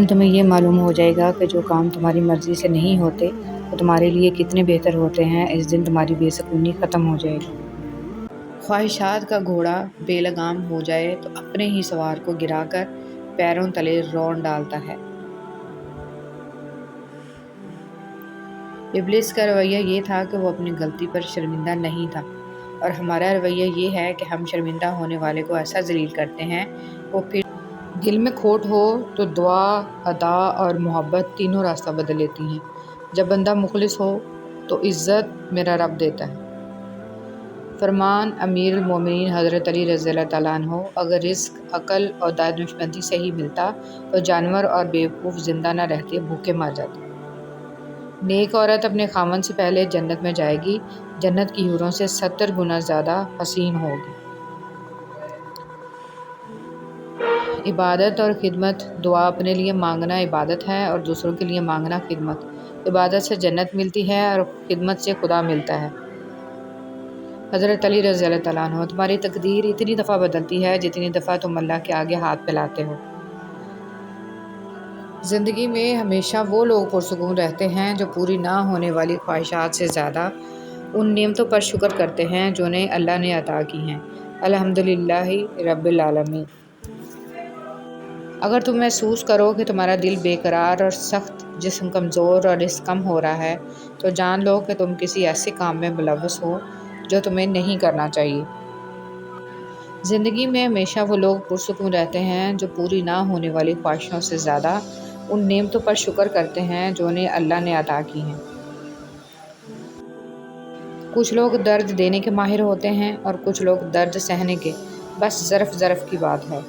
تمہیں یہ معلوم ہو جائے گا کہ جو کام تمہاری مرضی سے نہیں ہوتے وہ تمہارے لیے کتنے بہتر ہوتے ہیں۔ اس دن تمہاری بے سکونی ختم ہو جائے گی۔ خواہشات کا گھوڑا بے لگام ہو جائے تو اپنے ہی سوار کو گرا کر پیروں تلے رون ڈالتا ہے۔ ابلیس کا رویہ یہ تھا کہ وہ اپنی غلطی پر شرمندہ نہیں تھا، اور ہمارا رویہ یہ ہے کہ ہم شرمندہ ہونے والے کو ایسا ذلیل کرتے ہیں وہ پھر دل میں کھوٹ ہو تو دعا، ادا اور محبت تینوں راستہ بدل لیتی ہیں۔ جب بندہ مخلص ہو تو عزت میرا رب دیتا ہے۔ فرمان امیر المومنین حضرت علی رضی اللہ تعالیٰ عنہ، اگر رزق عقل اور دانشمندی سے ہی ملتا تو جانور اور بیوقوف زندہ نہ رہتے، بھوکے مر جاتے۔ نیک عورت اپنے خاوند سے پہلے جنت میں جائے گی، جنت کی حوروں سے 70 گنا زیادہ حسین ہوگی۔ عبادت اور خدمت، دعا اپنے لیے مانگنا عبادت ہے اور دوسروں کے لیے مانگنا خدمت۔ عبادت سے جنت ملتی ہے اور خدمت سے خدا ملتا ہے۔ حضرت علی رضی اللہ تعالیٰ عنہ، تمہاری تقدیر اتنی دفعہ بدلتی ہے جتنی دفعہ تم اللہ کے آگے ہاتھ پھیلاتے ہو۔ زندگی میں ہمیشہ وہ لوگ پرسکون رہتے ہیں جو پوری نہ ہونے والی خواہشات سے زیادہ ان نعمتوں پر شکر کرتے ہیں جو انہیں اللہ نے عطا کی ہیں۔ الحمدللہ رب العالمین۔ اگر تم محسوس کرو کہ تمہارا دل بے قرار اور سخت، جسم کمزور اور رزق کم ہو رہا ہے تو جان لو کہ تم کسی ایسے کام میں ملوث ہو جو تمہیں نہیں کرنا چاہیے۔ زندگی میں ہمیشہ وہ لوگ پرسکون رہتے ہیں جو پوری نہ ہونے والی خواہشوں سے زیادہ ان نعمتوں پر شکر کرتے ہیں جو انہیں اللہ نے عطا کی ہیں۔ کچھ لوگ درد دینے کے ماہر ہوتے ہیں اور کچھ لوگ درد سہنے کے، بس ظرف کی بات ہے۔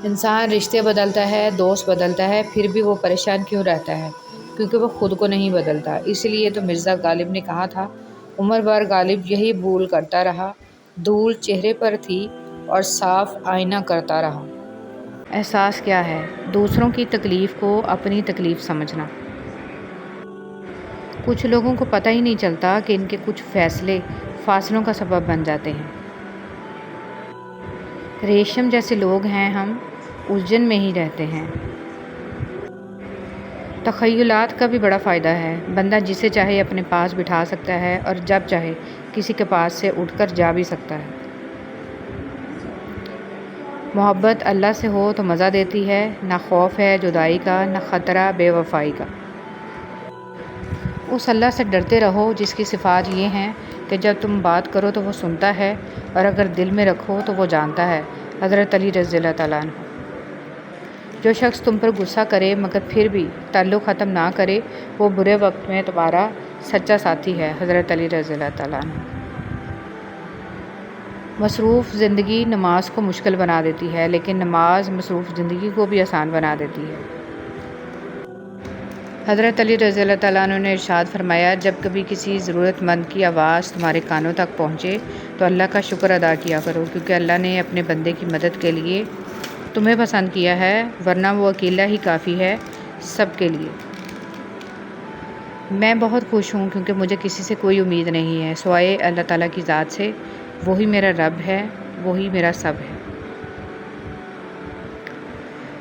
انسان رشتے بدلتا ہے، دوست بدلتا ہے، پھر بھی وہ پریشان کیوں رہتا ہے؟ کیونکہ وہ خود کو نہیں بدلتا۔ اس لیے تو مرزا غالب نے کہا تھا، عمر بھر غالب یہی بھول کرتا رہا، دھول چہرے پر تھی اور صاف آئینہ کرتا رہا۔ احساس کیا ہے؟ دوسروں کی تکلیف کو اپنی تکلیف سمجھنا۔ کچھ لوگوں کو پتہ ہی نہیں چلتا کہ ان کے کچھ فیصلے فاصلوں کا سبب بن جاتے ہیں۔ ریشم جیسے لوگ ہیں، ہم الجھن میں ہی رہتے ہیں۔ تخیلات کا بھی بڑا فائدہ ہے۔ بندہ جسے چاہے اپنے پاس بٹھا سکتا ہے اور جب چاہے کسی کے پاس سے اٹھ کر جا بھی سکتا ہے۔ محبت اللہ سے ہو تو مزہ دیتی ہے، نہ خوف ہے جدائی کا، نہ خطرہ بے وفائی کا۔ اس اللہ سے ڈرتے رہو جس کی صفات یہ ہیں کہ جب تم بات کرو تو وہ سنتا ہے اور اگر دل میں رکھو تو وہ جانتا ہے۔ حضرت علی رضی اللہ تعالیٰ عنہ۔ جو شخص تم پر غصہ کرے مگر پھر بھی تعلق ختم نہ کرے، وہ برے وقت میں تمہارا سچا ساتھی ہے۔ حضرت علی رضی اللہ تعالیٰ عنہ۔ مصروف زندگی نماز کو مشکل بنا دیتی ہے، لیکن نماز مصروف زندگی کو بھی آسان بنا دیتی ہے۔ حضرت علی رضی اللہ تعالیٰ عنہ نے ارشاد فرمایا، جب کبھی کسی ضرورت مند کی آواز تمہارے کانوں تک پہنچے تو اللہ کا شکر ادا کیا کرو، کیونکہ اللہ نے اپنے بندے کی مدد کے لیے تمہیں پسند کیا ہے، ورنہ وہ اکیلا ہی کافی ہے سب کے لیے۔ میں بہت خوش ہوں کیونکہ مجھے کسی سے کوئی امید نہیں ہے سوائے اللہ تعالیٰ کی ذات سے، وہی میرا رب ہے، وہی میرا سب ہے۔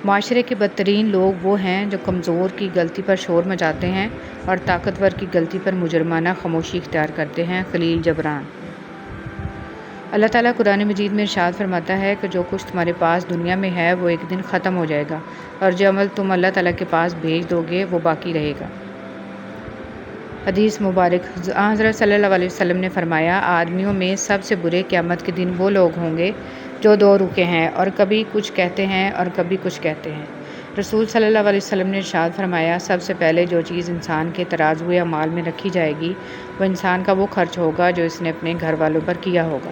معاشرے کے بدترین لوگ وہ ہیں جو کمزور کی غلطی پر شور مچاتے ہیں اور طاقتور کی غلطی پر مجرمانہ خاموشی اختیار کرتے ہیں۔ خلیل جبران۔ اللہ تعالیٰ قرآن مجید میں ارشاد فرماتا ہے کہ جو کچھ تمہارے پاس دنیا میں ہے وہ ایک دن ختم ہو جائے گا، اور جو عمل تم اللہ تعالیٰ کے پاس بھیج دو گے وہ باقی رہے گا۔ حدیث مبارک۔ حضرت صلی اللہ علیہ وسلم نے فرمایا، آدمیوں میں سب سے برے قیامت کے دن وہ لوگ ہوں گے جو دو روخے ہیں، اور کبھی کچھ کہتے ہیں اور کبھی کچھ کہتے ہیں۔ رسول صلی اللہ علیہ وسلم نے ارشاد فرمایا، سب سے پہلے جو چیز انسان کے ترازوئے اعمال میں رکھی جائے گی وہ انسان کا وہ خرچ ہوگا جو اس نے اپنے گھر والوں پر کیا ہوگا۔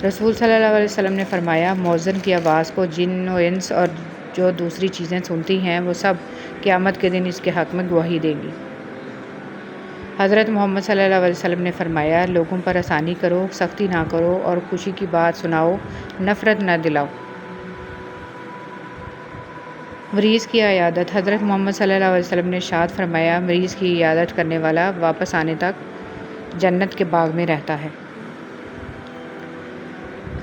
رسول صلی اللہ علیہ وسلم نے فرمایا، مؤذن کی آواز کو جن و انس اور جو دوسری چیزیں سنتی ہیں وہ سب قیامت کے دن اس کے حق میں گواہی دیں گی۔ حضرت محمد صلی اللہ علیہ وسلم نے فرمایا، لوگوں پر آسانی کرو، سختی نہ کرو اور خوشی کی بات سناؤ، نفرت نہ دلاؤ۔ مریض کی عیادت۔ حضرت محمد صلی اللہ علیہ وسلم نے ارشاد فرمایا، مریض کی عیادت کرنے والا واپس آنے تک جنت کے باغ میں رہتا ہے۔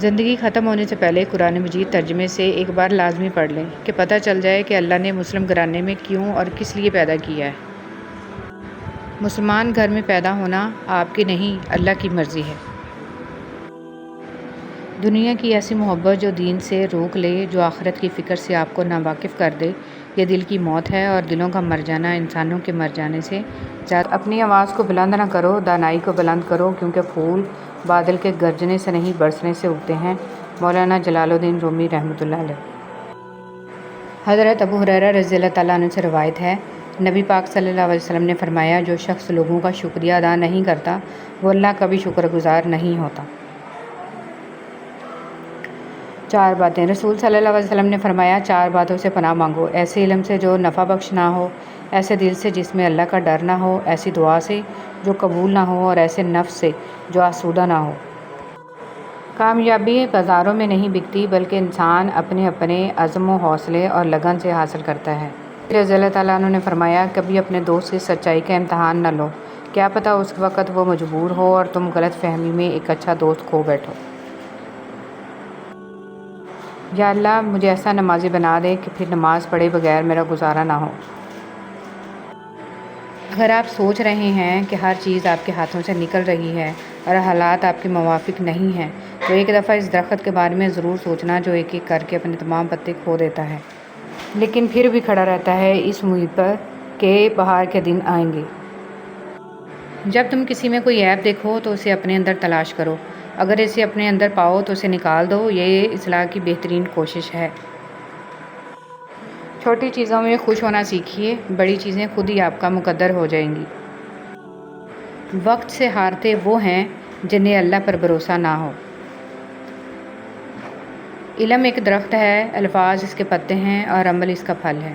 زندگی ختم ہونے سے پہلے قرآن مجید ترجمے سے ایک بار لازمی پڑھ لیں کہ پتہ چل جائے کہ اللہ نے مسلم گھرانے میں کیوں اور کس لیے پیدا کیا ہے۔ مسلمان گھر میں پیدا ہونا آپ کی نہیں، اللہ کی مرضی ہے۔ دنیا کی ایسی محبت جو دین سے روک لے، جو آخرت کی فکر سے آپ کو ناواقف کر دے، یہ دل کی موت ہے اور دلوں کا مر جانا انسانوں کے مر جانے سے زیادہ۔ اپنی آواز کو بلند نہ کرو، دانائی کو بلند کرو، کیونکہ پھول بادل کے گرجنے سے نہیں برسنے سے اگتے ہیں۔ مولانا جلال الدین رومی رحمۃ اللہ علیہ۔ حضرت ابو ہریرہ رضی اللہ تعالیٰ عنہ سے روایت ہے، نبی پاک صلی اللہ علیہ وسلم نے فرمایا، جو شخص لوگوں کا شکریہ ادا نہیں کرتا وہ اللہ کا بھی شکر گزار نہیں ہوتا۔ 4 باتیں۔ رسول صلی اللہ علیہ وسلم نے فرمایا، 4 باتوں سے پناہ مانگو، ایسے علم سے جو نفع بخش نہ ہو، ایسے دل سے جس میں اللہ کا ڈر نہ ہو، ایسی دعا سے جو قبول نہ ہو، اور ایسے نفس سے جو آسودہ نہ ہو۔ کامیابی بازاروں میں نہیں بکتی، بلکہ انسان اپنے اپنے عزم و حوصلے اور لگن سے حاصل کرتا ہے۔ رضی اللہ تعالیٰ عنہ نے فرمایا، کبھی اپنے دوست کی سچائی کا امتحان نہ لو، کیا پتہ اس وقت وہ مجبور ہو اور تم غلط فہمی میں ایک اچھا دوست کھو بیٹھو۔ یا اللہ مجھے ایسا نمازی بنا دے کہ پھر نماز پڑھے بغیر میرا گزارا نہ ہو۔ اگر آپ سوچ رہے ہیں کہ ہر چیز آپ کے ہاتھوں سے نکل رہی ہے اور حالات آپ کے موافق نہیں ہیں، تو ایک دفعہ اس درخت کے بارے میں ضرور سوچنا جو ایک ایک کر کے اپنے تمام پتے کھو دیتا ہے، لیکن پھر بھی کھڑا رہتا ہے اس امید پر کہ بہار کے دن آئیں گے۔ جب تم کسی میں کوئی عیب دیکھو تو اسے اپنے اندر تلاش کرو، اگر اسے اپنے اندر پاؤ تو اسے نکال دو، یہ اصلاح کی بہترین کوشش ہے۔ چھوٹی چیزوں میں خوش ہونا سیکھیے، بڑی چیزیں خود ہی آپ کا مقدر ہو جائیں گی۔ وقت سے ہارتے وہ ہیں جنہیں اللہ پر بھروسہ نہ ہو۔ علم ایک درخت ہے، الفاظ اس کے پتے ہیں اور عمل اس کا پھل ہے۔